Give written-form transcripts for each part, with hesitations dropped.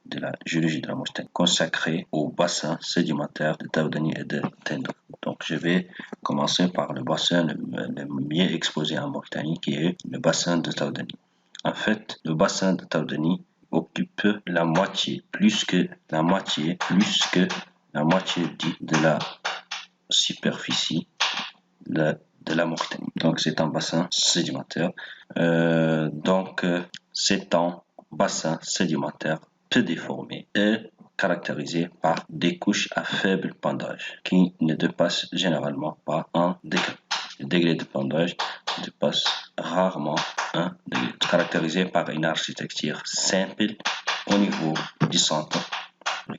de la géologie de la Mauritanie, consacré au bassin sédimentaire de Taoudani et de Tendou. Donc, je vais commencer par le bassin le mieux exposé en Mauritanie, qui est le bassin de Taoudani. En fait, le bassin de Taoudani occupe la moitié, plus que la moitié de la superficie de la Mauritanie. Donc, c'est un bassin sédimentaire. C'est un bassin sédimentaire peu déformé et caractérisé par des couches à faible pendage qui ne dépassent généralement pas 1 degré. Le degré de pendage dépasse rarement 1 degré. Caractérisé par une architecture simple au niveau du centre,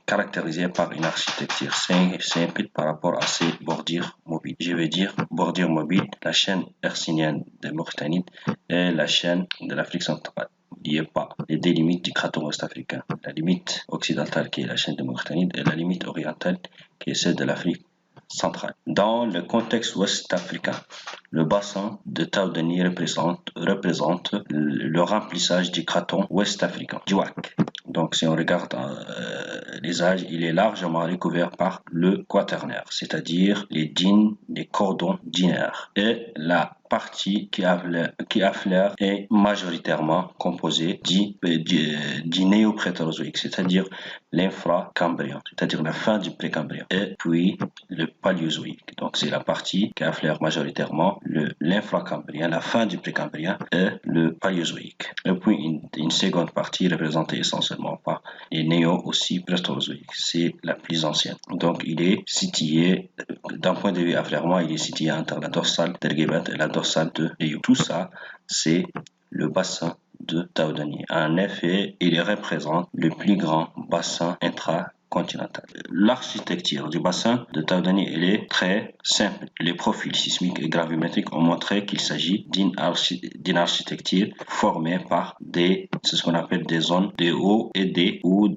caractérisé par une architecture simple par rapport à ses bordures mobiles. Je veux dire bordure mobile, la chaîne hercynienne de Mauritanie et la chaîne de l'Afrique centrale. N'oubliez pas les deux limites du craton ouest-africain. La limite occidentale qui est la chaîne de Mauritanie et la limite orientale qui est celle de l'Afrique centrale. Dans le contexte ouest-africain, le bassin de Taoudani représente le remplissage du craton ouest-africain, du WAC. Donc, si on regarde les âges, il est largement recouvert par le quaternaire, c'est-à-dire les dînes, les cordons dinaires. Et la partie qui affleure est majoritairement composée du néo-prétérozoïque, c'est-à-dire l'infracambrien, c'est-à-dire la fin du précambrien, et puis le paléozoïque. Donc, c'est la partie qui affleure majoritairement l'infracambrien, la fin du précambrien et le paléozoïque. Et puis, une seconde partie représentée essentiellement par les néo aussi prétérozoïques. C'est la plus ancienne. Donc, il est situé, d'un point de vue affleurement, il est situé entre la dorsale d'Erguebet et la dorsale de Leyou. Tout ça, c'est le bassin de Taoudani. En effet, il représente le plus grand bassin intracontinental. L'architecture du bassin de Taoudani, elle est très simple. Les profils sismiques et gravimétriques ont montré qu'il s'agit d'une architecture formée par c'est ce qu'on appelle des zones de haut et où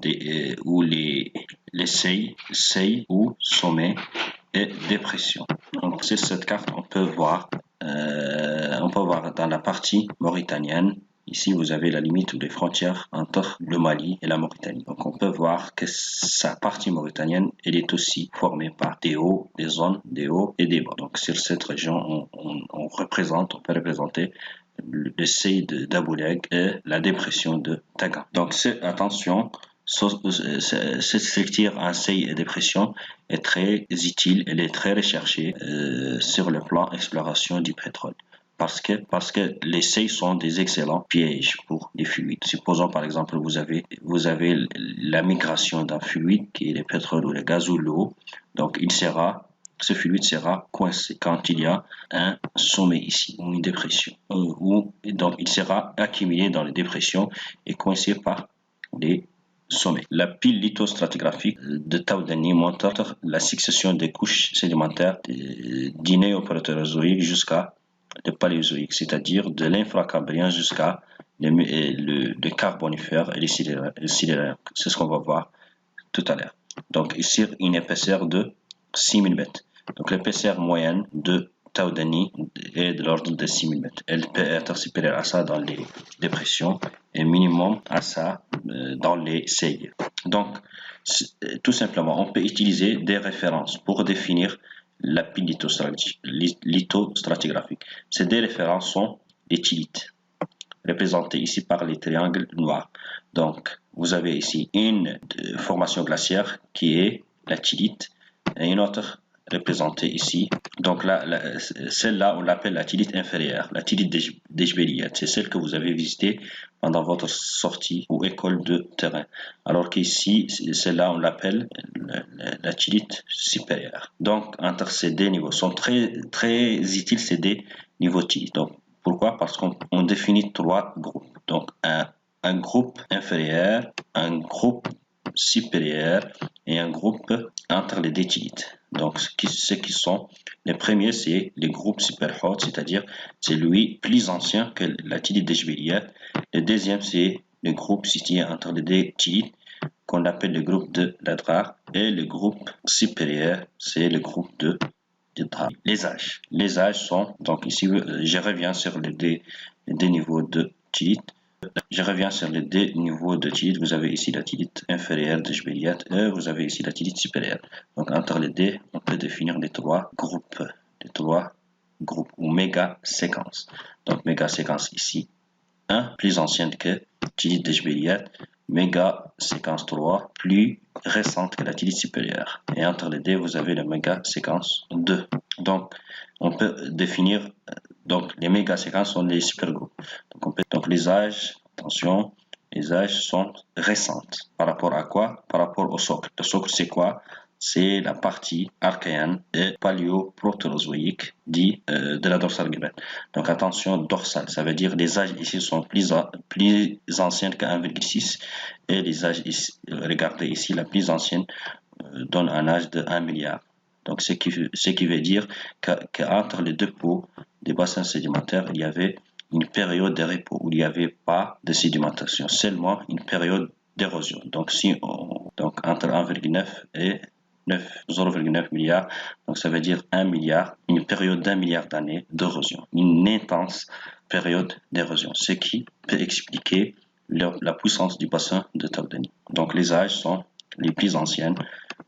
les seuils ou sommets et dépression. Donc, sur cette carte, on peut voir dans la partie mauritanienne. Ici, vous avez la limite ou les frontières entre le Mali et la Mauritanie. Donc, on peut voir que sa partie mauritanienne, elle est aussi formée par des hauts, des zones, des hauts et des bas. Donc, sur cette région, on peut représenter le seuil d'Abouleg et la dépression de Taga. Donc, attention, cette structure en seuil et dépression est très utile, elle est très recherchée sur le plan exploration du pétrole. Parce que les seuils sont des excellents pièges pour les fluides. Supposons par exemple vous avez la migration d'un fluide qui est le pétrole ou le gaz ou l'eau. Donc ce fluide sera coincé quand il y a un sommet ici ou une dépression. Donc il sera accumulé dans les dépressions et coincé par les sommets. La pile lithostratigraphique de Taoudani montre la succession des couches sédimentaires du néo-prétérozoïque jusqu'à le paléozoïque, c'est-à-dire de l'infracambrien jusqu'à le carbonifère et le sidérien. C'est ce qu'on va voir tout à l'heure. Donc ici, une épaisseur de 6000 mètres. Donc l'épaisseur moyenne de Taoudani est de l'ordre de 6000 mètres. Elle peut être supérieure à ça dans les dépressions et minimum à ça dans les seuils. Donc, tout simplement, on peut utiliser des références pour définir la pile lithostratigraphique. Ces deux références sont les tilites, représentées ici par les triangles noirs. Donc, vous avez ici une formation glaciaire qui est la tilite et une autre représentée ici. Donc là, celle-là, on l'appelle la tilite inférieure, la tilite d'Ejbeliat. C'est celle que vous avez visitée pendant votre sortie ou école de terrain. Alors qu'ici, celle-là, on l'appelle la tilite supérieure. Donc, entre ces deux niveaux, sont très, très utiles ces deux niveaux de tilite. Donc, pourquoi? Parce qu'on définit trois groupes. Donc, un groupe inférieur, un groupe supérieur et un groupe entre les deux tilites. Donc, ce qui sont les premiers, c'est les groupes super hauts, c'est-à-dire c'est lui plus ancien que la tilite d'Ejbeliat. Le deuxième, c'est le groupe situé entre les deux tilites qu'on appelle le groupe de l'Adrar. Et le groupe supérieur, c'est le groupe de Drar. Les âges sont, donc ici, je reviens sur les deux niveaux de tilite. Je reviens sur les deux niveaux de tilite. Vous avez ici la tilite inférieure de Jbéliyat et vous avez ici la tilite supérieure. Donc entre les deux, on peut définir les trois groupes ou méga séquences. Donc méga séquence ici, 1 plus ancienne que tilite de Jbéliyat, méga séquence 3 plus récente que la tilite supérieure. Et entre les deux, vous avez la méga séquence 2. Donc on peut définir les méga séquences sont les supergroupes. Donc les âges, attention, les âges sont récentes. Par rapport à quoi? Par rapport au socle. Le socle, c'est quoi? C'est la partie archéenne et paléoprotérozoïque dit de la dorsale grévette. Donc attention, dorsale, ça veut dire les âges ici sont plus anciennes que 1,6 et les âges ici, regardez ici, la plus ancienne donne un âge de 1 milliard. Donc ce qui veut dire qu'entre les deux pots des bassins sédimentaires, il y avait une période de repos où il n'y avait pas de sédimentation, seulement une période d'érosion. Donc entre 1,9 et 0,9 milliard, donc ça veut dire 1 milliard, une période d'1 milliard d'années d'érosion, une intense période d'érosion, ce qui peut expliquer la puissance du bassin de Tordani. Donc les âges sont les plus anciennes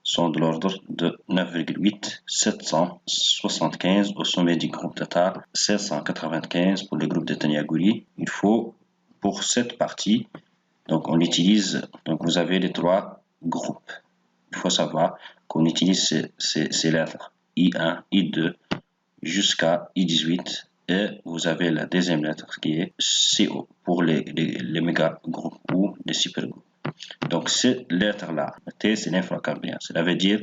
sont de l'ordre de 9,8, 775 au sommet du groupe tatar, 795 pour le groupe de Taniagouri. Il faut, pour cette partie, donc on utilise, donc vous avez les trois groupes. Il faut savoir qu'on utilise ces lettres I1, I2 jusqu'à I18 et vous avez la deuxième lettre qui est CO pour les méga groupes ou les super groupes. Donc cette lettre-là, T, c'est l'infracambrien. Cela veut dire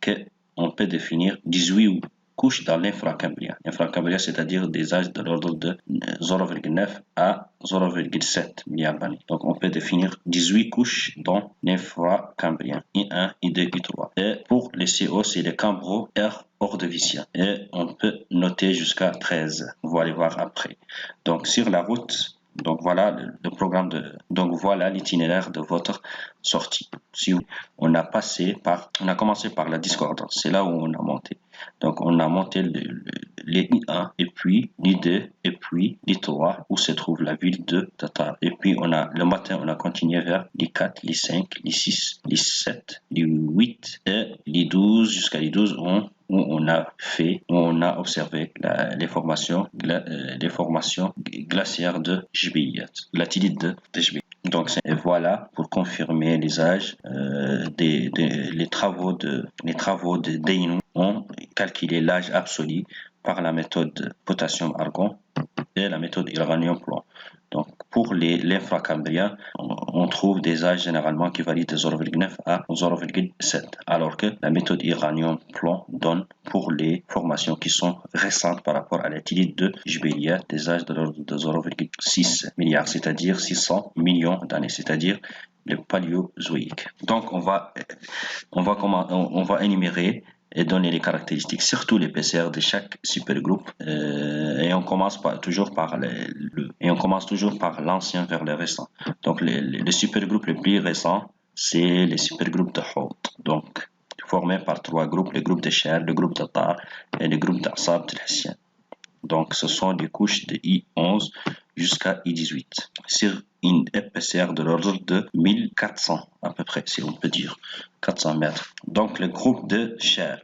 qu'on peut définir 18 couches dans l'infracambrien. L'infracambrien, c'est-à-dire des âges de l'ordre de 0,9 à 0,7 milliards d'années. Donc on peut définir 18 couches dans l'infracambrien, I1, I2, I3. Et pour les CO, c'est les cambro-R ordoviciens. Et on peut noter jusqu'à 13. On va aller voir après. Donc sur la route, donc voilà le programme donc voilà l'itinéraire de votre sortie. Si on a commencé par la discordance, c'est là où on a monté. Donc on a monté les I1 et puis l'I2 et puis l'I3 où se trouve la ville de Tatar. Et puis le matin on a continué vers l'I4, l'I5, l'I6, l'I7, l'I8 et l'I12 jusqu'à l'I12 où on a observé les formations glaciaires de Jbéliyat, la tilite de Jbéliyat. Donc voilà pour confirmer les âges les travaux de Deynou ont calculé l'âge absolu par la méthode potassium-argon et la méthode uranium-plomb. Donc pour l'infracambrien, on trouve des âges généralement qui varient de 0,9 à 0,7, alors que la méthode uranium-plomb donne pour les formations qui sont récentes par rapport à la tilite de Jbéliyat des âges de l'ordre de 0,6 milliards, c'est-à-dire 600 millions d'années, c'est-à-dire le paléozoïque. Donc on va énumérer et donner les caractéristiques, surtout l'épaisseur de chaque supergroupe. Et on commence toujours par l'ancien vers le récent. Donc les supergroupes les plus récents, c'est les supergroupes de Hout. Donc formés par trois groupes, le groupe de Cher, le groupe de Tar et le groupe d'Assab de Hassien. Donc ce sont des couches de I11 jusqu'à I18 sur une épaisseur de l'ordre de 1400 à peu près, si on peut dire 400 mètres. Donc le groupe de Cher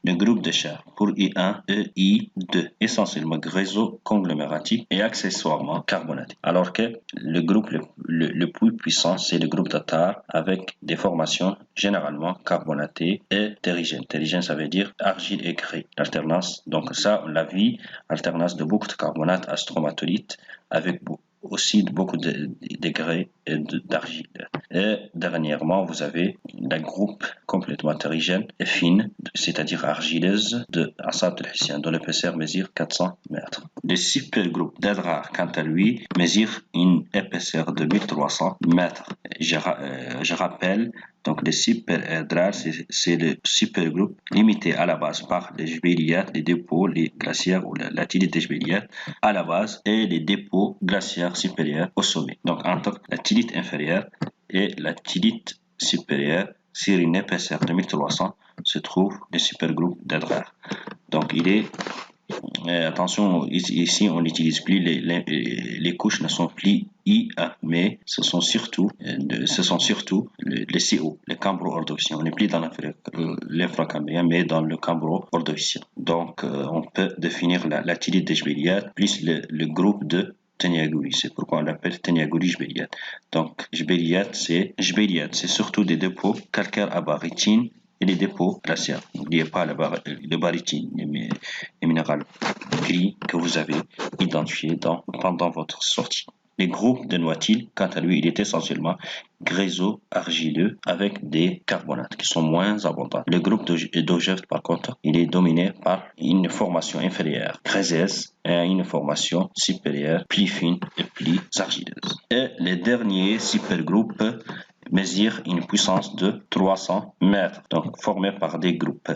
pour I1 et I2, essentiellement réseau conglomératique et accessoirement carbonaté. Alors que le groupe le plus puissant, c'est le groupe Tatar avec des formations généralement carbonatées et terrigènes. Terrigène, ça veut dire argile et grès. L'alternance, donc ça, on l'a vu, alternance de beaucoup de carbonate à stromatolite avec aussi beaucoup de grès et d'argile. Et dernièrement, vous avez la groupe complètement terrigène et fine, c'est-à-dire argileuse de Assab de Hassien, dont l'épaisseur mesure 400 mètres. Le supergroupe d'Adrar, quant à lui, mesure une épaisseur de 1300 mètres. Je rappelle, donc le super-Adrar, c'est le supergroupe limité à la base par les Jbéliyat, les dépôts, les glaciaires ou la tilite des Jbéliyat à la base et les dépôts glaciaires supérieurs au sommet. Donc entre la tilite inférieure et la tilite supérieure, sur une épaisseur de 1300, se trouve le supergroupe d'Adrar. Donc il est Attention, ici on n'utilise plus les couches ne sont plus IA, mais ce sont surtout les CO, les cambro-ordoviciens. On n'est plus dans l'infracambrien, mais dans le cambro-ordovicien. Donc on peut définir la thyllite de Jbéliade plus le groupe de Teniagouri. C'est pourquoi on l'appelle Teniagouri-Jbéliade. Donc Jbéliade, c'est surtout des dépôts calcaires à barytine et les dépôts glaciaires. N'oubliez pas le barytine, les minérales gris que vous avez identifiés pendant votre sortie. Les groupes de Noatil, quant à lui, il est essentiellement gréso-argileux avec des carbonates qui sont moins abondants. Le groupe d'Augefte, par contre, il est dominé par une formation inférieure gréseuse et une formation supérieure plus fine et plus argileuse. Et les derniers supergroupes mesure une puissance de 300 mètres, donc formés par des groupes,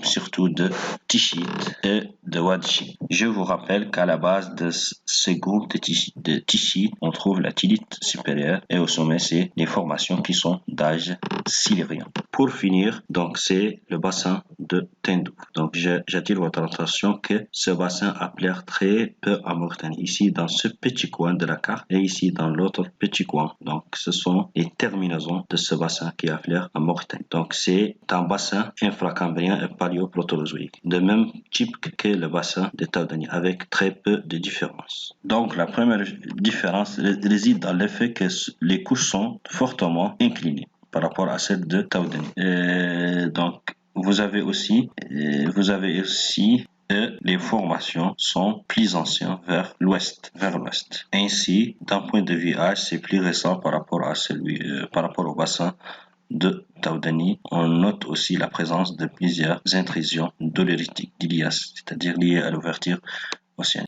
surtout de tichite et de wadchite. Je vous rappelle qu'à la base de ces groupes de tichite, on trouve la thylite supérieure et au sommet, c'est les formations qui sont d'âge silérien. Pour finir, donc c'est le bassin de Tendou. Donc j'attire votre attention que ce bassin apparaît très peu à Mauritanie. Ici dans ce petit coin de la carte et ici dans l'autre petit coin. Donc ce sont les terminaisons de ce bassin qui affleure à Mauritanie. Donc c'est un bassin infracambrien et paléoprotérozoïque, de même type que le bassin de Taoudani, avec très peu de différence. Donc la première différence réside dans le fait que les couches sont fortement inclinées par rapport à celle de Taoudani. Donc vous avez aussi les formations sont plus anciennes vers l'ouest. Ainsi, d'un point de vue âge, c'est plus récent par rapport au bassin de Taoudani. On note aussi la présence de plusieurs intrusions doléritiques d'Ilias, c'est-à-dire liées à l'ouverture océanique.